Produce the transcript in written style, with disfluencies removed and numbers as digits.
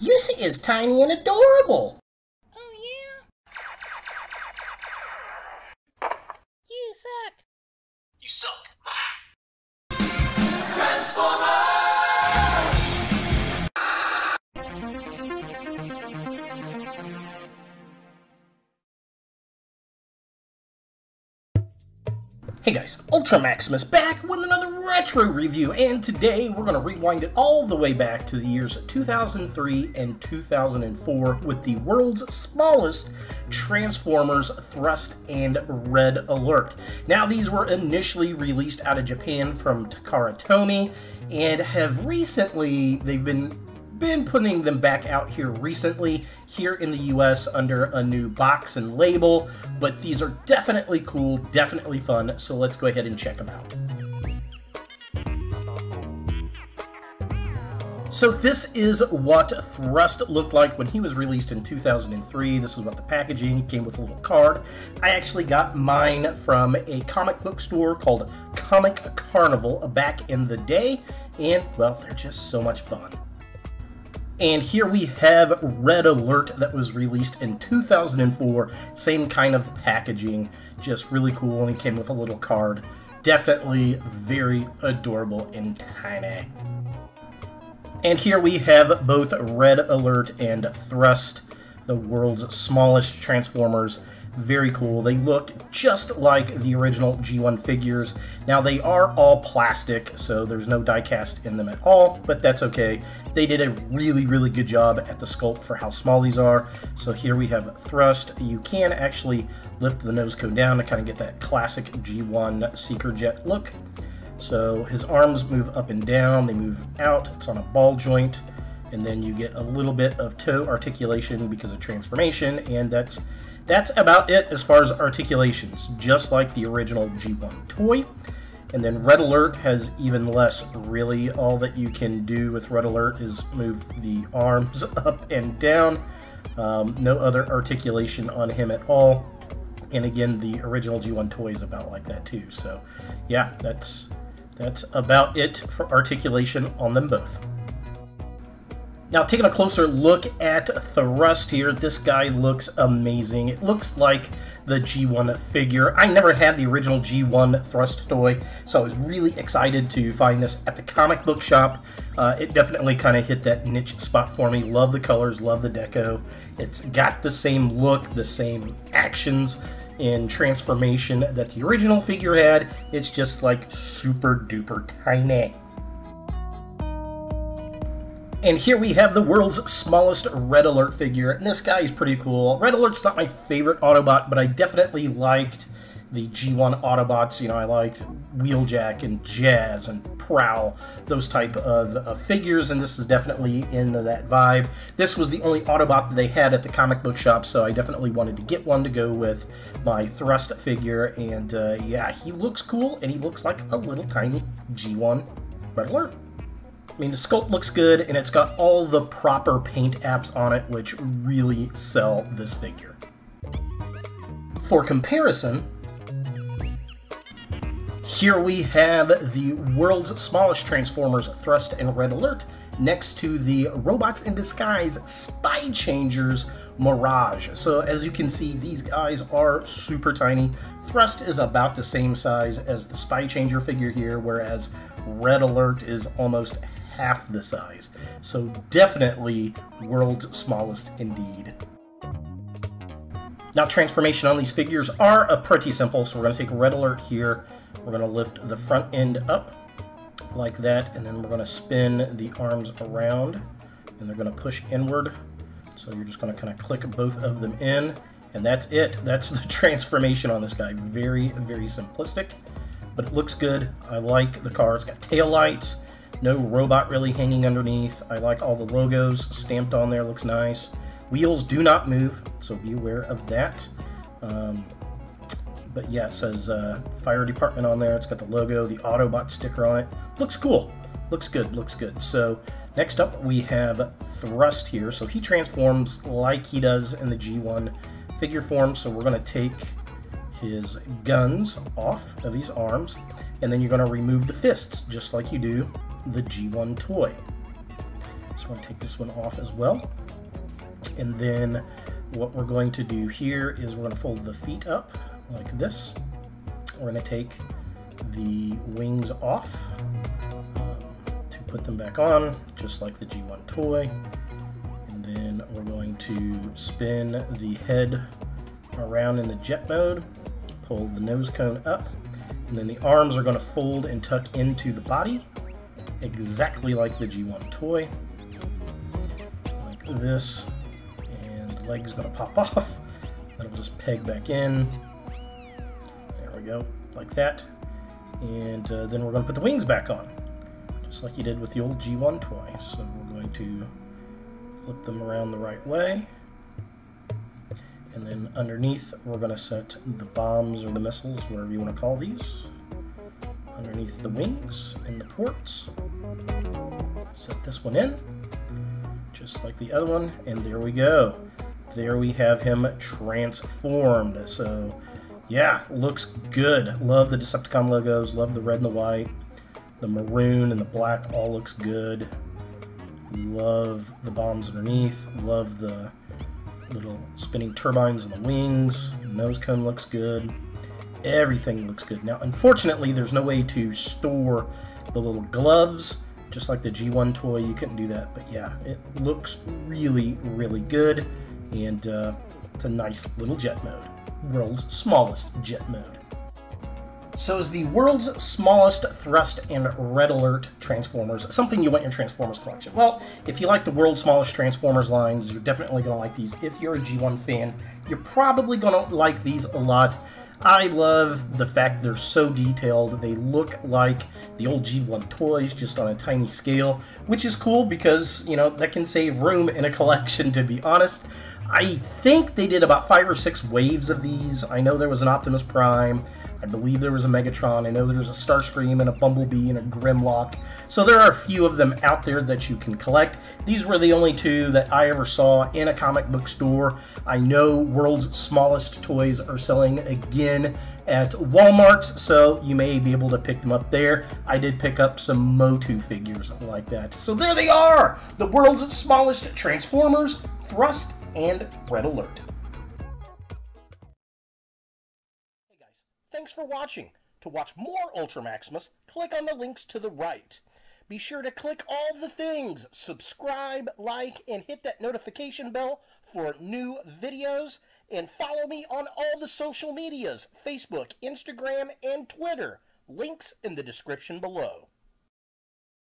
Yusa is tiny and adorable! Oh yeah? You suck! You suck! Hey guys, Ultra Maximus back with another retro review, and today we're going to rewind it all the way back to the years 2003 and 2004 with the world's smallest Transformers Thrust and Red Alert. Now these were initially released out of Japan from Takara Tomy, and have recently, they've been putting them back out here recently, here in the US under a new box and label, but these are definitely cool, definitely fun, so let's go ahead and check them out. So this is what Thrust looked like when he was released in 2003. This is what the packaging came with, a little card. I actually got mine from a comic book store called Comic Carnival back in the day, and well, they're just so much fun. And here we have Red Alert that was released in 2004. Same kind of packaging, just really cool, and it came with a little card. Definitely very adorable and tiny. And here we have both Red Alert and Thrust, the world's smallest Transformers. Very cool. They look just like the original G1 figures. Now they are all plastic, so there's no die cast in them at all, but that's okay. They did a really, really good job at the sculpt for how small these are. So here we have Thrust. You can actually lift the nose cone down to kind of get that classic G1 Seeker Jet look. So his arms move up and down, they move out, it's on a ball joint, and then you get a little bit of toe articulation because of transformation, and that's about it as far as articulations, just like the original G1 toy. And then Red Alert has even less, really. All that you can do with Red Alert is move the arms up and down. No other articulation on him at all. And again, the original G1 toy is about like that too. So yeah, that's about it for articulation on them both. Now, taking a closer look at Thrust here, this guy looks amazing. It looks like the G1 figure. I never had the original G1 Thrust toy, so I was really excited to find this at the comic book shop. It definitely kind of hit that niche spot for me. Love the colors, love the deco. It's got the same look, the same actions in transformation that the original figure had. It's just like super duper tiny. And here we have the world's smallest Red Alert figure, and this guy is pretty cool. Red Alert's not my favorite Autobot, but I definitely liked the G1 Autobots. You know, I liked Wheeljack and Jazz and Prowl, those type of figures, and this is definitely in that vibe. This was the only Autobot that they had at the comic book shop, so I definitely wanted to get one to go with my Thrust figure, and yeah, he looks cool, and he looks like a little tiny G1 Red Alert. I mean, the sculpt looks good, and it's got all the proper paint apps on it, which really sell this figure. For comparison, here we have the world's smallest Transformers Thrust and Red Alert next to the Robots in Disguise Spy Changers Mirage. So as you can see, these guys are super tiny. Thrust is about the same size as the Spy Changer figure here, whereas Red Alert is almost half the size. So definitely world's smallest indeed. Now, transformation on these figures are pretty simple. So we're going to take Red Alert here. We're going to lift the front end up like that, and then we're going to spin the arms around, and they're going to push inward. So you're just going to kind of click both of them in, and that's it. That's the transformation on this guy. Very, very simplistic, but it looks good. I like the car. It's got tail lights. No robot really hanging underneath. I like all the logos stamped on there. Looks nice. Wheels do not move, so be aware of that. But yeah, it says fire department on there. It's got the logo, the Autobot sticker on it. Looks cool. Looks good. Looks good. So next up we have Thrust here. So he transforms like he does in the G1 figure form. So we're going to take his guns off of his arms, and then you're going to remove the fists just like you do the G1 toy. So going to take this one off as well. And then what we're going to do here is we're going to fold the feet up like this. We're going to take the wings off to put them back on, just like the G1 toy. And then we're going to spin the head around in the jet mode, pull the nose cone up, and then the arms are going to fold and tuck into the body, exactly like the G1 toy, like this. And the leg's going to pop off. That'll just peg back in. There we go, like that. And then we're going to put the wings back on, just like you did with the old G1 toy. So we're going to flip them around the right way. And then underneath, we're going to set the bombs or the missiles, whatever you want to call these, underneath the wings and the ports. Set this one in, just like the other one, and there we go. There we have him transformed. So yeah, looks good. Love the Decepticon logos, love the red and the white, the maroon and the black all looks good. Love the bombs underneath, love the little spinning turbines on the wings, nose cone looks good, everything looks good. Now unfortunately there's no way to store the little gloves, just like the G1 toy, you couldn't do that, but yeah, it looks really, really good, and it's a nice little jet mode. World's smallest jet mode. So is the world's smallest thrust and red alert Transformers something you want in your Transformers collection? Well, if you like the world's smallest Transformers lines, you're definitely going to like these. If you're a G1 fan, you're probably going to like these a lot. I love the fact they're so detailed. They look like the old G1 toys, just on a tiny scale, which is cool because, you know, that can save room in a collection, to be honest. I think they did about 5 or 6 waves of these. I know there was an Optimus Prime. I believe there was a Megatron. I know there's a Starscream and a Bumblebee and a Grimlock. So there are a few of them out there that you can collect. These were the only 2 that I ever saw in a comic book store. I know World's Smallest Toys are selling again at Walmart, so you may be able to pick them up there. I did pick up some Motu figures like that. So there they are! The World's Smallest Transformers, Thrust, and Red Alert. Thanks for watching. To watch more Ultra Maximus, click on the links to the right. Be sure to click all the things, subscribe, like, and hit that notification bell for new videos, and follow me on all the social medias, Facebook, Instagram, and Twitter. Links in the description below.